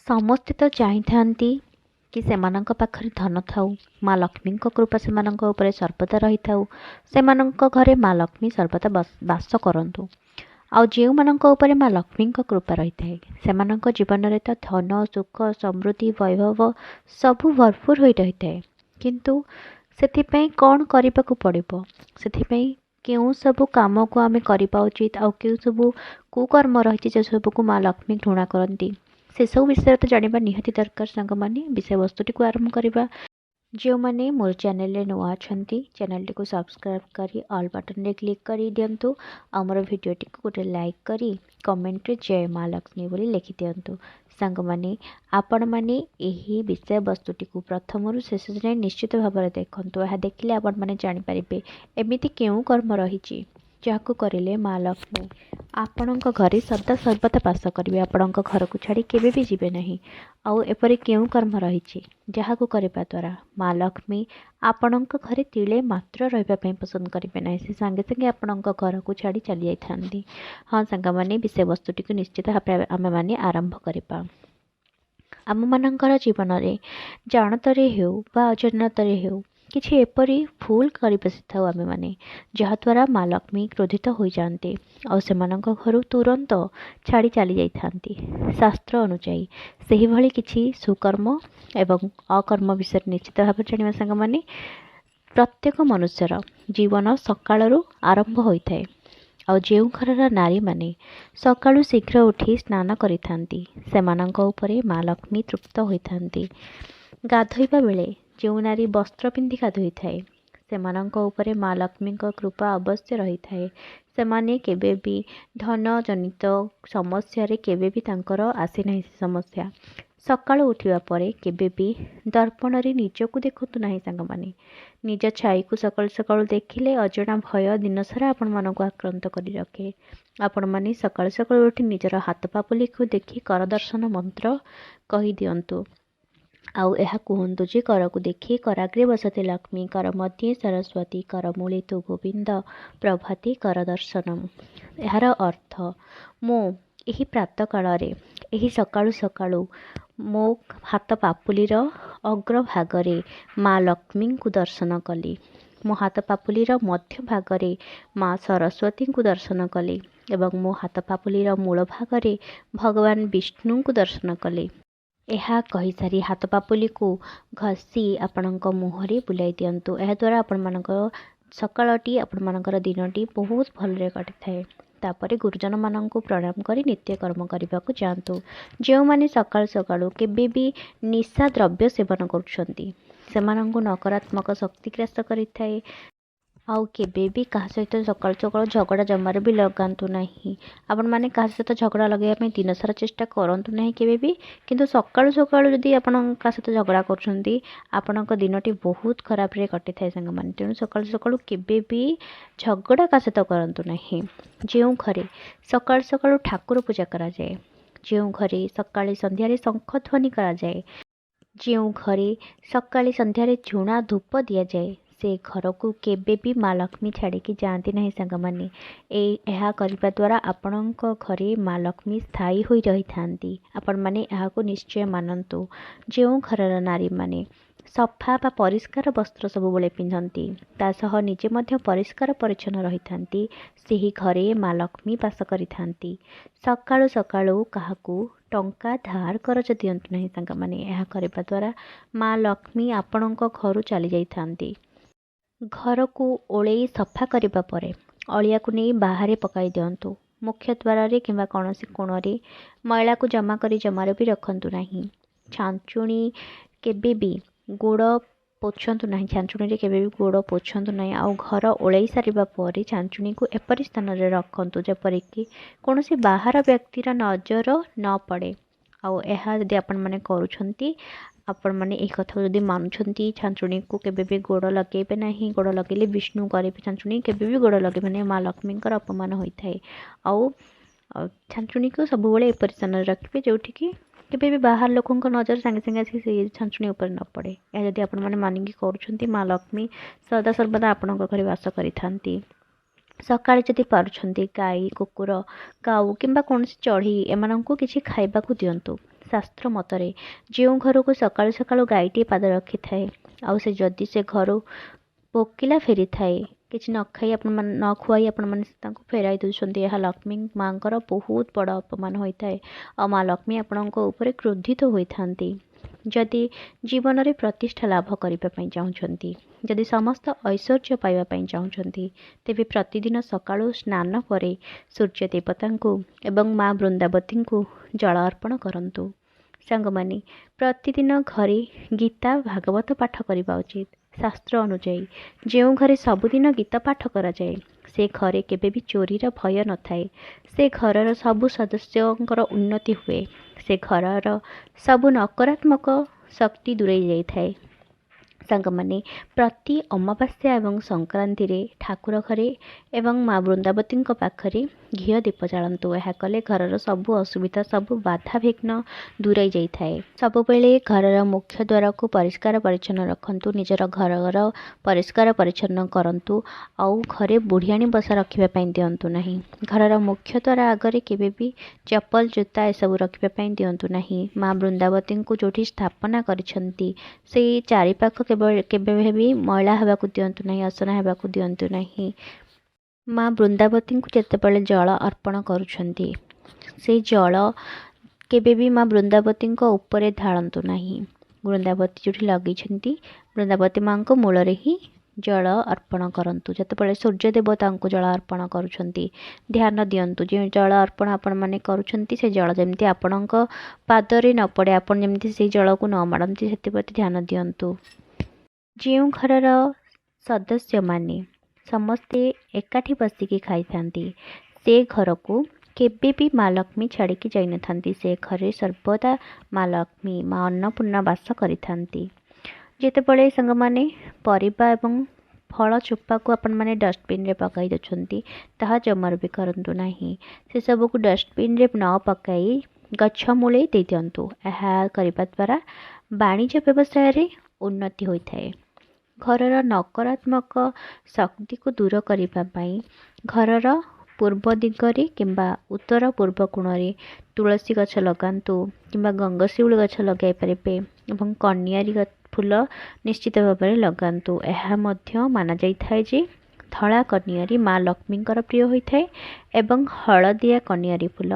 ସମସ୍ତେ ତ ଚାହିଁଥାନ୍ତି କି ସେମାନଙ୍କ ପାଖରେ ଧନ ଥାଉ, ମା ଲକ୍ଷ୍ମୀଙ୍କ କୃପା ସେମାନଙ୍କ ଉପରେ ସର୍ବଦା ରହିଥାଉ, ସେମାନଙ୍କ ଘରେ ମା ଲକ୍ଷ୍ମୀ ସର୍ବଦା ବାସ କରନ୍ତୁ। ଆଉ ଯେଉଁମାନଙ୍କ ଉପରେ ମା ଲକ୍ଷ୍ମୀଙ୍କ କୃପା ରହିଥାଏ ସେମାନଙ୍କ ଜୀବନରେ ତ ଧନ, ସୁଖ, ସମୃଦ୍ଧି, ବୈଭବ ସବୁ ଭରପୁର ହୋଇ ରହିଥାଏ। କିନ୍ତୁ ସେଥିପାଇଁ କ'ଣ କରିବାକୁ ପଡ଼ିବ? ସେଥିପାଇଁ କେଉଁ ସବୁ କାମକୁ ଆମେ କରିବା ଉଚିତ ଆଉ କେଉଁ ସବୁ କୁକର୍ମ ରହିଛି ଯେ ସବୁକୁ ମା ଲକ୍ଷ୍ମୀ ଘୃଣା କରନ୍ତି, ସେସବୁ ବିଷୟରେ ତ ଜାଣିବା ନିହାତି ଦରକାର। ସାଙ୍ଗମାନେ, ବିଷୟବସ୍ତୁଟିକୁ ଆରମ୍ଭ କରିବା। ଯେଉଁମାନେ ମୋର ଚ୍ୟାନେଲରେ ନୂଆ ଅଛନ୍ତି, ଚ୍ୟାନେଲଟିକୁ ସବସ୍କ୍ରାଇବ୍ କରି ଅଲ୍ ବଟନରେ କ୍ଲିକ୍ କରି ଦିଅନ୍ତୁ। ଆଉ ମୋର ଭିଡ଼ିଓଟିକୁ ଗୋଟେ ଲାଇକ୍ କରି କମେଣ୍ଟରେ ଜୟ ମା ଲକ୍ଷ୍ମୀ ବୋଲି ଲେଖିଦିଅନ୍ତୁ। ସାଙ୍ଗମାନେ, ଆପଣମାନେ ଏହି ବିଷୟବସ୍ତୁଟିକୁ ପ୍ରଥମରୁ ଶେଷ ଯାଏଁ ନିଶ୍ଚିତ ଭାବରେ ଦେଖନ୍ତୁ। ଏହା ଦେଖିଲେ ଆପଣମାନେ ଜାଣିପାରିବେ ଏମିତି କେଉଁ କର୍ମ ରହିଛି ଯାହାକୁ କରିଲେ ମା ଲକ୍ଷ୍ମୀ ଆପଣଙ୍କ ଘରେ ସଦା ସର୍ବଦା ବାସ କରିବେ, ଆପଣଙ୍କ ଘରକୁ ଛାଡ଼ି କେବେ ବି ଯିବେ ନାହିଁ। ଆଉ ଏପରି କେଉଁ କର୍ମ ରହିଛି ଯାହାକୁ କରିବା ଦ୍ୱାରା ମା ଲକ୍ଷ୍ମୀ ଆପଣଙ୍କ ଘରେ ତିଳେ ମାତ୍ର ରହିବା ପାଇଁ ପସନ୍ଦ କରିବେ ନାହିଁ, ସେ ସାଙ୍ଗେ ସାଙ୍ଗେ ଆପଣଙ୍କ ଘରକୁ ଛାଡ଼ି ଚାଲି ଯାଇଥାନ୍ତି। ହଁ ସାଙ୍ଗମାନେ, ବିଷୟବସ୍ତୁଟିକୁ ନିଶ୍ଚିତ ଭାବରେ ଆମେମାନେ ଆରମ୍ଭ କରିବା। ଆମମାନଙ୍କର ଜୀବନରେ ଜାଣତରେ ହେଉ ବା ଅଜାଣତରେ ହେଉ କିଛି ଏପରି ଭୁଲ କରି ବସିଥାଉ ଆମେମାନେ, ଯାହାଦ୍ୱାରା ମା ଲକ୍ଷ୍ମୀ କ୍ରୋଧିତ ହୋଇଯାଆନ୍ତି ଆଉ ସେମାନଙ୍କ ଘରୁ ତୁରନ୍ତ ଛାଡ଼ି ଚାଲି ଯାଇଥାନ୍ତି। ଶାସ୍ତ୍ର ଅନୁଯାୟୀ ସେହିଭଳି କିଛି ସୁକର୍ମ ଏବଂ ଅକର୍ମ ବିଷୟରେ ନିଶ୍ଚିତ ଭାବରେ ଜାଣିବା। ସାଙ୍ଗମାନେ, ପ୍ରତ୍ୟେକ ମନୁଷ୍ୟର ଜୀବନ ସକାଳରୁ ଆରମ୍ଭ ହୋଇଥାଏ। ଆଉ ଯେଉଁ ଘରର ନାରୀମାନେ ସକାଳୁ ଶୀଘ୍ର ଉଠି ସ୍ନାନ କରିଥାନ୍ତି ସେମାନଙ୍କ ଉପରେ ମା ଲକ୍ଷ୍ମୀ ତୃପ୍ତ ହୋଇଥାନ୍ତି। ଗାଧୋଇବା ବେଳେ ଯେଉଁ ନାରୀ ବସ୍ତ୍ର ପିନ୍ଧି ଗାଧୋଇଥାଏ ସେମାନଙ୍କ ଉପରେ ମା ଲକ୍ଷ୍ମୀଙ୍କ କୃପା ଅବଶ୍ୟ ରହିଥାଏ। ସେମାନେ କେବେ ବି ଧନ ଜନିତ ସମସ୍ୟାରେ କେବେ ବି ତାଙ୍କର ଆସିନାହିଁ ସେ ସମସ୍ୟା। ସକାଳୁ ଉଠିବା ପରେ କେବେ ବି ଦର୍ପଣରେ ନିଜକୁ ଦେଖନ୍ତୁ ନାହିଁ ସାଙ୍ଗମାନେ। ନିଜ ଛାଇକୁ ସକାଳୁ ସକାଳୁ ଦେଖିଲେ ଅଜଣା ଭୟ ଦିନସାରା ଆପଣମାନଙ୍କୁ ଆକ୍ରାନ୍ତ କରି ରଖେ। ଆପଣମାନେ ସକାଳୁ ସକାଳୁ ଉଠି ନିଜର ହାତ ପାପୁଲିକୁ ଦେଖି କରଦର୍ଶନ ମନ୍ତ୍ର କହିଦିଅନ୍ତୁ। ଆଉ ଏହା କୁହନ୍ତୁ ଯେ କରକୁ ଦେଖି କରାଗ୍ରେ ବସତେ ଲକ୍ଷ୍ମୀ, କର ମଧ୍ୟେ ସରସ୍ୱତୀ, କର ମୂଳେ ତୁ ଗୋବିନ୍ଦ, ପ୍ରଭାତେ କର ଦର୍ଶନମ୍। ଏହାର ଅର୍ଥ, ମୁଁ ଏହି ପ୍ରାତଃକାଳରେ, ଏହି ସକାଳୁ ସକାଳୁ ମୋ ହାତ ପାପୁଲିର ଅଗ୍ରଭାଗରେ ମା ଲକ୍ଷ୍ମୀଙ୍କୁ ଦର୍ଶନ କଲି, ମୋ ହାତ ପାପୁଲିର ମଧ୍ୟ ଭାଗରେ ମା ସରସ୍ୱତୀଙ୍କୁ ଦର୍ଶନ କଲି ଏବଂ ମୋ ହାତ ପାପୁଲିର ମୂଳ ଭାଗରେ ଭଗବାନ ବିଷ୍ଣୁଙ୍କୁ ଦର୍ଶନ କଲି। ଏହା କହିସାରି ହାତ ପାପୁଲିକୁ ଘଷି ଆପଣଙ୍କ ମୁହଁରେ ବୁଲାଇ ଦିଅନ୍ତୁ। ଏହାଦ୍ୱାରା ଆପଣମାନଙ୍କ ସକାଳଟି, ଆପଣମାନଙ୍କର ଦିନଟି ବହୁତ ଭଲରେ କଟିଥାଏ। ତାପରେ ଗୁରୁଜନମାନଙ୍କୁ ପ୍ରଣାମ କରି ନିତ୍ୟକର୍ମ କରିବାକୁ ଯାଆନ୍ତୁ। ଯେଉଁମାନେ ସକାଳୁ ସକାଳୁ କେବେ ବି ନିଶା ଦ୍ରବ୍ୟ ସେବନ କରୁଛନ୍ତି ସେମାନଙ୍କୁ ନକାରାତ୍ମକ ଶକ୍ତି ଗ୍ରାସ କରିଥାଏ। ଆଉ କେବେ ବି କାହା ସହିତ ସକାଳୁ ସକାଳୁ ଝଗଡ଼ା ଜମାରୁ ବି ଲଗାନ୍ତୁ ନାହିଁ। ଆପଣମାନେ କାହା ସହିତ ଝଗଡ଼ା ଲଗାଇବା ପାଇଁ ଦିନସାରା ଚେଷ୍ଟା କରନ୍ତୁ ନାହିଁ କେବେ ବି, କିନ୍ତୁ ସକାଳୁ ସକାଳୁ ଯଦି ଆପଣ କାହା ସହିତ ଝଗଡ଼ା କରୁଛନ୍ତି ଆପଣଙ୍କ ଦିନଟି ବହୁତ ଖରାପରେ କଟିଥାଏ ସାଙ୍ଗମାନେ। ତେଣୁ ସକାଳୁ ସକାଳୁ କେବେ ବି ଝଗଡ଼ା କାହା ସହିତ କରନ୍ତୁ ନାହିଁ। ଯେଉଁ ଘରେ ସକାଳୁ ସକାଳୁ ଠାକୁର ପୂଜା କରାଯାଏ, ଯେଉଁ ଘରେ ସକାଳେ ସନ୍ଧ୍ୟାରେ ଶଙ୍ଖ ଧ୍ୱନି କରାଯାଏ, ଯେଉଁ ଘରେ ସକାଳେ ସନ୍ଧ୍ୟାରେ ଝୁଣା ଧୂପ ଦିଆଯାଏ, ସେ ଘରକୁ କେବେ ବି ମା ଲକ୍ଷ୍ମୀ ଛାଡ଼ିକି ଯାଆନ୍ତି ନାହିଁ ସାଙ୍ଗମାନେ। ଏହା କରିବା ଦ୍ୱାରା ଆପଣଙ୍କ ଘରେ ମା ଲକ୍ଷ୍ମୀ ସ୍ଥାୟୀ ହୋଇ ରହିଥାନ୍ତି। ଆପଣମାନେ ଏହାକୁ ନିଶ୍ଚୟ ମାନନ୍ତୁ। ଯେଉଁ ଘରର ନାରୀମାନେ ସଫା ବା ପରିଷ୍କାର ବସ୍ତ୍ର ସବୁବେଳେ ପିନ୍ଧନ୍ତି, ତା ସହ ନିଜେ ମଧ୍ୟ ପରିଷ୍କାର ପରିଚ୍ଛନ୍ନ ରହିଥାନ୍ତି, ସେହି ଘରେ ମା ଲକ୍ଷ୍ମୀ ବାସ କରିଥାନ୍ତି। ସକାଳୁ ସକାଳୁ କାହାକୁ ଟଙ୍କା ଧାର କରଜ ଦିଅନ୍ତୁ ନାହିଁ ସାଙ୍ଗମାନେ। ଏହା କରିବା ଦ୍ୱାରା ମା ଲକ୍ଷ୍ମୀ ଆପଣଙ୍କ ଘରୁ ଚାଲି ଯାଇଥାନ୍ତି। ଘରକୁ ଓଳେଇ ସଫା କରିବା ପରେ ଅଳିଆକୁ ନେଇ ବାହାରେ ପକାଇ ଦିଅନ୍ତୁ। ମୁଖ୍ୟ ଦ୍ୱାରରେ କିମ୍ବା କୌଣସି କୋଣରେ ମଇଳାକୁ ଜମା କରି ଜମାରୁ ବି ରଖନ୍ତୁ ନାହିଁ। ଛାଞ୍ଚୁଣି କେବେ ବି ଗୋଡ଼ ପୋଛନ୍ତୁ ନାହିଁ, ଛାଞ୍ଚୁଣିରେ କେବେ ବି ଗୋଡ଼ ପୋଛନ୍ତୁ ନାହିଁ। ଆଉ ଘର ଓଳେଇ ସାରିବା ପରେ ଛାଞ୍ଚୁଣିକୁ ଏପରି ସ୍ଥାନରେ ରଖନ୍ତୁ ଯେପରିକି କୌଣସି ବାହାର ବ୍ୟକ୍ତିର ନଜର ନ ପଡ଼େ। ଆଉ ଏହା ଯଦି ଆପଣମାନେ କରୁଛନ୍ତି, ଆପଣମାନେ ଏହି କଥାକୁ ଯଦି ମାନୁଛନ୍ତି, ଛାଞ୍ଚୁଣିକୁ କେବେ ବି ଗୋଡ଼ ଲଗାଇବେ ନାହିଁ। ଗୋଡ଼ ଲଗାଇଲେ ବିଷ୍ଣୁ କରିବେ, ଛାଞ୍ଚୁଣି କେବେ ବି ଗୋଡ଼ ଲଗାଇବେ ନାହିଁ, ମା ଲକ୍ଷ୍ମୀଙ୍କର ଅପମାନ ହୋଇଥାଏ। ଆଉ ଛାଞ୍ଚୁଣିକୁ ସବୁବେଳେ ଏପରି ସ୍ଥାନରେ ରଖିବେ ଯେଉଁଠିକି କେବେ ବି ବାହାର ଲୋକଙ୍କ ନଜର ସାଙ୍ଗେ ସାଙ୍ଗେ ଆସିକି ସେଇ ଛାଞ୍ଚୁଣି ଉପରେ ନ ପଡ଼େ। ଏହା ଯଦି ଆପଣମାନେ ମାନିକି କରୁଛନ୍ତି, ମା ଲକ୍ଷ୍ମୀ ସଦା ସର୍ବଦା ଆପଣଙ୍କ ଘରେ ବାସ କରିଥାନ୍ତି। ସକାଳେ ଯଦି ପାରୁଛନ୍ତି ଗାଈ, କୁକୁର, କାଉ କିମ୍ବା କୌଣସି ଚଢ଼େଇ ଏମାନଙ୍କୁ କିଛି ଖାଇବାକୁ ଦିଅନ୍ତୁ। शास्त्र मतरे जो घर को सकाळु सकाळु गाईटी पाद रखी थाए आउ से जदि से घर भोकिला फेरी थाए किसी न खाई न खुआई आपण मैंने फेराई दूसरी यह लक्ष्मी माँ बहुत बड़ अपमान होता है और माँ लक्ष्मी आपण क्रोधित होता जदि जीवन में प्रतिष्ठा लाभ करने चाहते जदि समस्त ऐश्वर्य पाइबापी चाहते तेरे प्रतिदिन सकाळु स्नान पर सूर्य देवता एवं माँ वृंदावती को जल अर्पण करंतु। सांग माने प्रतिदिन घरे गीता भागवत पाठ करवा उचित। शास्त्र अनुजाई जो घरे सबुदिन गीता पाठ करा जाए से घरे केबे भी चोरीर भय न थाए से घरर सबु सदस्यंकर उन्नति हुए से घरर सबु नकारात्मक शक्ति दूरेई जाई थाए। सांग माने प्रति अमावास्या एवं संक्रांति रे ठाकुर घरे एवं माँ वृंदावती पाखरे घी दीप जालतु। यह कले घरर सबु असुविधा सबु बाधा विघ्न दूरे जाए। सब बेले घरर मुख्य द्वार को परिष्कार परिच्छन्न रखंतु। निजर घर परिष्कार परिच्छन्न करंतु। आउ घरे बुढ़ियाणी बसा रखापी दिंतु नहीं। घरर मुख्य द्वार आगरे केबे भी चप्पल जूता एसबू रखापी दिंतु नहीं। माँ वृंदावती को जो स्थापना करिसेंती से चारिपाख केबे भी मैला होगाकू दिंतु नहीं असना होगाकू दिंतु नहीं। माँ वृंदावती को जितेबाला जल अर्पण करुछंती से जल केबे भी माँ वृंदावती उपरे ढालतु नहीं। वृंदावती जो लगी वृंदावती माँ को मूल ही जल अर्पण करंतु। जितेबाला सूर्य देवता को जल अर्पण करुछंती ध्यान दियंतु जो जल अर्पण आपण माने करुछंती से जल जमती आपणक पादरे न पड़े आपण जमती से जल को न मारंती से प्रति ध्यान दियंतु। जो घरर सदस्य माने समस्ते एकाठी बसिकी खाई थांती से घर को केबे भी माँ लक्ष्मी छाड़ी जाई न थांती। से घरे सर्वदा माँ लक्ष्मी माँ अन्नपूर्णा वास करि थांती। जेतेबेले संग माने परिबा एवं फल चोपा को आपण माने डस्टबिन रे पकाई दउछंती ताहा जमर भी करंतु नाही। से सब को डस्टबिन रे न पकाई गछ मूले दे दियंतु। एहा करिबा द्वारा वाणिज्य व्यवसाय रे उन्नति होइथाए। घरर नकारात्मक शक्ति को दूर करने घरर पूर्व दिगरे किंबा उत्तर पूर्व कोण तुलसी गछ लगांतु किंबा गंगशिउली गछ लगाई पारे एवं कनियारी फूल निश्चित भाव में लगांतु। यह माना जाए जे धला कनियारी माँ लक्ष्मींकर प्रिय होता है एवं हलदिया कनियारी फूल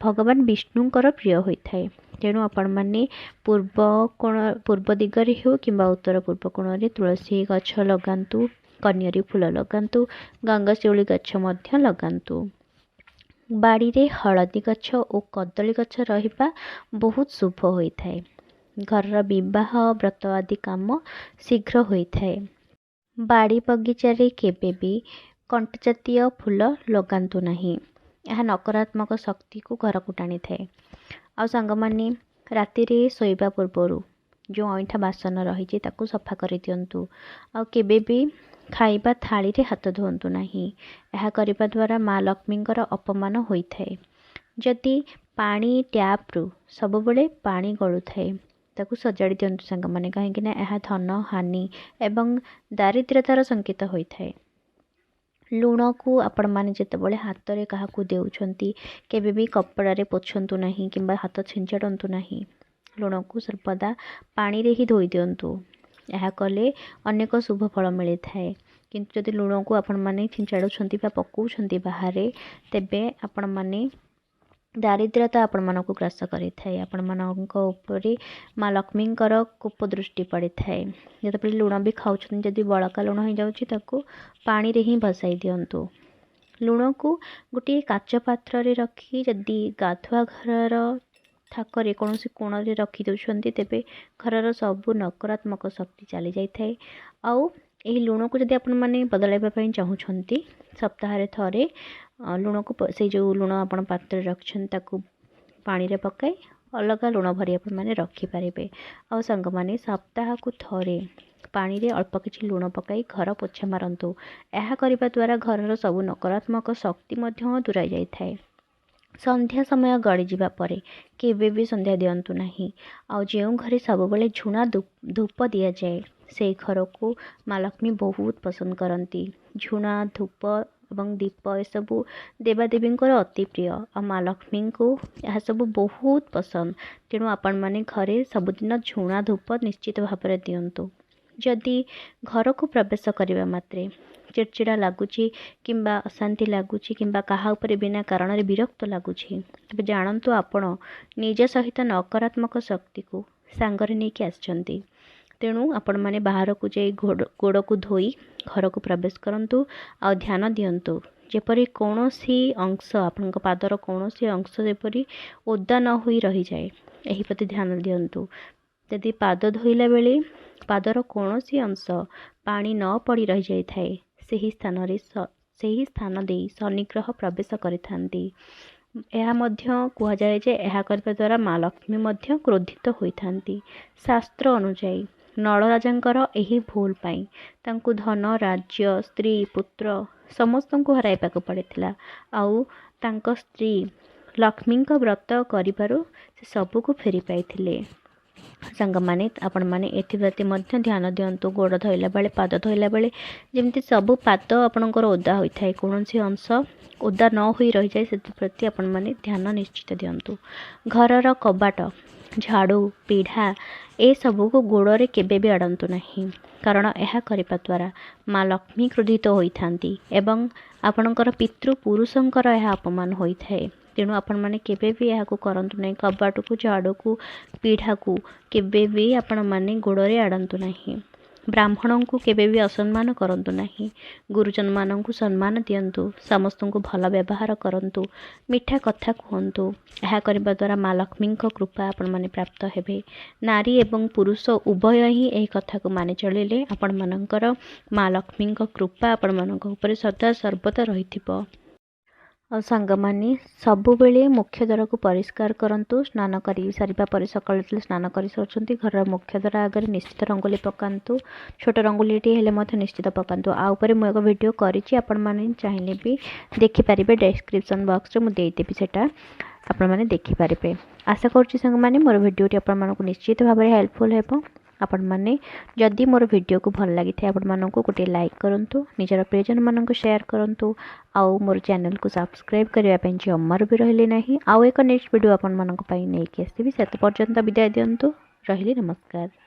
भगवान विष्णुंकर प्रिय होता है। तेणु आपण मैंने पूर्व दिगरे हो कि उत्तर पूर्व कोण तुलसी गछ लगांतु कनियारी फूल लगांतु गंगाशिउली गछ मध्य लगांतु। बाड़ी रे हलदी गछ और कदली गछ रहिबा बहुत शुभ होता है। घर विवाह व्रत आदि काम शीघ्र होता है। बाड़ी बगीचारे केबे भी कंट जातीय फूल लगांतु नहीं। यह नकारात्मक शक्ति को घर को टाणी थाए। आ सांग माने राति रे सोइबा पूर्व जो अईठा बासन रही ताकू सफा कर दियंतु। आ केबे भी खाइबा थाली रे हाथ धोंतु नहीं। यह करिबा द्वारा माँ लक्ष्मींकर अपमान होइथाए। जदि पानी टैप रु सब बेले पानी गलु थाए ताकू सजाड़ी दियंतु सांग माने कहीं यह धन हानि एवं दारिद्र्यतार संकेत होइथाए। लुण को आपण माने जेतेबेले हाथ रे काहाकू देउछंती केबे भी कपड़ा रे पोछंतु नहीं किंबा हाथ छिंचाड़ंतु नहीं। लुण को सर्वदा पानी रे ही धोई दियंतु। यह कले अनेक शुभ फल मिली थाए। किंतु जदि लुण को आपण माने छिंचाड़ुछंती बा पकाउछंती बाहर तेबे आपण माने दारिद्र्यता आपण मानक ग्रास करिथाए। आपण मानक उपरे माँ लक्ष्मींकर कोप दृष्टि पड़ी थाए। जब लुण भी खाऊँ जदि बड़का लुण हो जाउछि ताकू पानी रे ही भसाई दियंतु। लुण को गोटे काच पात्र रे रखी जदि गाधुआ घरर थाकरे कौन कोण रे रखी दउछंती तेबे घरर सबु नकारात्मक शक्ति चली जाई थाए। आउ एही लुण को जदि आपण माने बदलाइबा पई चाहूछंती सप्ताह रे थरे लुण को से जो लुण आपण पात्र रखछन ताकू पानी रे पकाई अलग लुण भरी आपण माने रखी पारिबे। आ संग माने सप्ताह को थरे पानी रे अल्प किछि लुण पकाई घर पोछा मारंतु। यह करिबा द्वारा घरर सबु नकारात्मक शक्ति मध्य दूराई जाई थाए। संध्या समय गड़ी जावा परे केबे भी संध्या दियंतु नहीं। आ जो घरे सब बेले झुणा धूप दिया जाए से घर को माँ लक्ष्मी बहुत पसंद करती। झुणा धूप ଏବଂ ଦୀପ ଏସବୁ ଦେବାଦେବୀଙ୍କର ଅତି ପ୍ରିୟ। ଆଉ ମା ଲକ୍ଷ୍ମୀଙ୍କୁ ଏହା ସବୁ ବହୁତ ପସନ୍ଦ। ତେଣୁ ଆପଣମାନେ ଘରେ ସବୁଦିନ ଝୁଣା ଧୂପ ନିଶ୍ଚିତ ଭାବରେ ଦିଅନ୍ତୁ। ଯଦି ଘରକୁ ପ୍ରବେଶ କରିବା ମାତ୍ରେ ଚିଡ଼ଚିଡ଼ା ଲାଗୁଛି କିମ୍ବା ଅଶାନ୍ତି ଲାଗୁଛି କିମ୍ବା କାହା ଉପରେ ବିନା କାରଣରେ ବିରକ୍ତ ଲାଗୁଛି, ତେବେ ଜାଣନ୍ତୁ ଆପଣ ନିଜ ସହିତ ନକାରାତ୍ମକ ଶକ୍ତିକୁ ସାଙ୍ଗରେ ନେଇକି ଆସିଛନ୍ତି। ତେଣୁ ଆପଣମାନେ ବାହାରକୁ ଯାଇ ଗୋଡ଼କୁ ଧୋଇ ଘରକୁ ପ୍ରବେଶ କରନ୍ତୁ ଆଉ ଧ୍ୟାନ ଦିଅନ୍ତୁ ଯେପରି କୌଣସି ଅଂଶ ଆପଣଙ୍କ ପାଦର କୌଣସି ଅଂଶ ଯେପରି ଓଦା ନ ହୋଇ ରହିଯାଏ, ଏହି ପ୍ରତି ଧ୍ୟାନ ଦିଅନ୍ତୁ। ଯଦି ପାଦ ଧୋଇଲା ବେଳେ ପାଦର କୌଣସି ଅଂଶ ପାଣି ନ ପଡ଼ି ରହିଯାଇଥାଏ, ସେହି ସ୍ଥାନ ଦେଇ ଶନିଗ୍ରହ ପ୍ରବେଶ କରିଥାନ୍ତି। ଏହା ମଧ୍ୟ କୁହାଯାଏ ଯେ ଏହା କରିବା ଦ୍ୱାରା ମା ଲକ୍ଷ୍ମୀ ମଧ୍ୟ କ୍ରୋଧିତ ହୋଇଥାନ୍ତି। ଶାସ୍ତ୍ର ଅନୁଯାୟୀ ନଳରାଜାଙ୍କର ଏହି ଭୁଲ ପାଇଁ ତାଙ୍କୁ ଧନ, ରାଜ୍ୟ, ସ୍ତ୍ରୀ, ପୁତ୍ର ସମସ୍ତଙ୍କୁ ହରାଇବାକୁ ପଡ଼ିଥିଲା। ଆଉ ତାଙ୍କ ସ୍ତ୍ରୀ ଲକ୍ଷ୍ମୀଙ୍କ ବ୍ରତ କରିବାରୁ ସେ ସବୁକୁ ଫେରି ପାଇଥିଲେ। ସାଙ୍ଗମାନେ ଆପଣମାନେ ଏଥିପ୍ରତି ମଧ୍ୟ ଧ୍ୟାନ ଦିଅନ୍ତୁ। ଗୋଡ଼ ଧୋଇଲା ବେଳେ, ପାଦ ଧୋଇଲା ବେଳେ ଯେମିତି ସବୁ ପାଦ ଆପଣଙ୍କର ଓଦା ହୋଇଥାଏ, କୌଣସି ଅଂଶ ଓଦା ନ ହୋଇ ରହିଯାଏ, ସେଥିପ୍ରତି ଆପଣମାନେ ଧ୍ୟାନ ନିଶ୍ଚିତ ଦିଅନ୍ତୁ। ଘରର କବାଟ, ଝାଡ଼ୁ, ପିଢ଼ା ଏସବୁକୁ ଗୋଡ଼ରେ କେବେ ବି ଆଡ଼ନ୍ତୁ ନାହିଁ, କାରଣ ଏହା କରିବା ଦ୍ୱାରା ମା ଲକ୍ଷ୍ମୀ କ୍ରୋଧିତ ହୋଇଥାନ୍ତି ଏବଂ ଆପଣଙ୍କର ପିତୃପୁରୁଷଙ୍କର ଏହା ଅପମାନ ହୋଇଥାଏ। ତେଣୁ ଆପଣମାନେ କେବେ ବି ଏହାକୁ କରନ୍ତୁ ନାହିଁ। କବାଟକୁ, ଝାଡ଼ୁକୁ, ପିଢ଼ାକୁ କେବେ ବି ଆପଣମାନେ ଗୋଡ଼ରେ ଆଡ଼ନ୍ତୁ ନାହିଁ। ବ୍ରାହ୍ମଣଙ୍କୁ କେବେ ବି ଅସମ୍ମାନ କରନ୍ତୁ ନାହିଁ। ଗୁରୁଜନମାନଙ୍କୁ ସମ୍ମାନ ଦିଅନ୍ତୁ। ସମସ୍ତଙ୍କୁ ଭଲ ବ୍ୟବହାର କରନ୍ତୁ। ମିଠା କଥା କୁହନ୍ତୁ। ଏହା କରିବା ଦ୍ୱାରା ମା ଲକ୍ଷ୍ମୀଙ୍କ କୃପା ଆପଣମାନେ ପ୍ରାପ୍ତ ହେବେ। ନାରୀ ଏବଂ ପୁରୁଷ ଉଭୟ ହିଁ ଏହି କଥାକୁ ମାନି ଚଳିଲେ ଆପଣମାନଙ୍କର ମା ଲକ୍ଷ୍ମୀଙ୍କ କୃପା ଆପଣମାନଙ୍କ ଉପରେ ସଦା ସର୍ବଦା ରହିଥିବ। ଆଉ ସାଙ୍ଗମାନେ ସବୁବେଳେ ମୁଖ୍ୟ ଦ୍ୱାରକୁ ପରିଷ୍କାର କରନ୍ତୁ। ସ୍ନାନ କରି ସାରିବା ପରେ ସକାଳୁ ଯେତେବେଳେ ସ୍ନାନ କରିସାରୁଛନ୍ତି, ଘରର ମୁଖ୍ୟ ଦ୍ୱାର ଆଗରେ ନିଶ୍ଚିତ ରଙ୍ଗୋଲି ପକାନ୍ତୁ। ଛୋଟ ରଙ୍ଗୋଲିଟିଏ ହେଲେ ମଧ୍ୟ ନିଶ୍ଚିତ ପକାନ୍ତୁ। ଆଉ ଉପରେ ମୁଁ ଏକ ଭିଡ଼ିଓ କରିଛି, ଆପଣମାନେ ଚାହିଁଲେ ବି ଦେଖିପାରିବେ। ଡେସ୍କ୍ରିପସନ୍ ବକ୍ସରେ ମୁଁ ଦେଇଦେବି, ସେଇଟା ଆପଣମାନେ ଦେଖିପାରିବେ। ଆଶା କରୁଛି ସାଙ୍ଗମାନେ ମୋର ଭିଡ଼ିଓଟି ଆପଣମାନଙ୍କୁ ନିଶ୍ଚିତ ଭାବରେ ହେଲ୍ପଫୁଲ୍ ହେବ। ଆପଣମାନେ ଯଦି ମୋର ଭିଡ଼ିଓକୁ ଭଲ ଲାଗିଥାଏ ଆପଣମାନଙ୍କୁ ଗୋଟିଏ ଲାଇକ୍ କରନ୍ତୁ, ନିଜର ପ୍ରିୟଜନମାନଙ୍କୁ ସେୟାର କରନ୍ତୁ ଆଉ ମୋର ଚ୍ୟାନେଲକୁ ସବସ୍କ୍ରାଇବ୍ କରିବା ପାଇଁ ଜମାରୁ ବି ରହିଲେ ନାହିଁ। ଆଉ ଏକ ନେକ୍ସଟ ଭିଡ଼ିଓ ଆପଣମାନଙ୍କ ପାଇଁ ନେଇକି ଆସିବି। ସେତେ ପର୍ଯ୍ୟନ୍ତ ବିଦାୟ ଦିଅନ୍ତୁ। ରହିଲି, ନମସ୍କାର।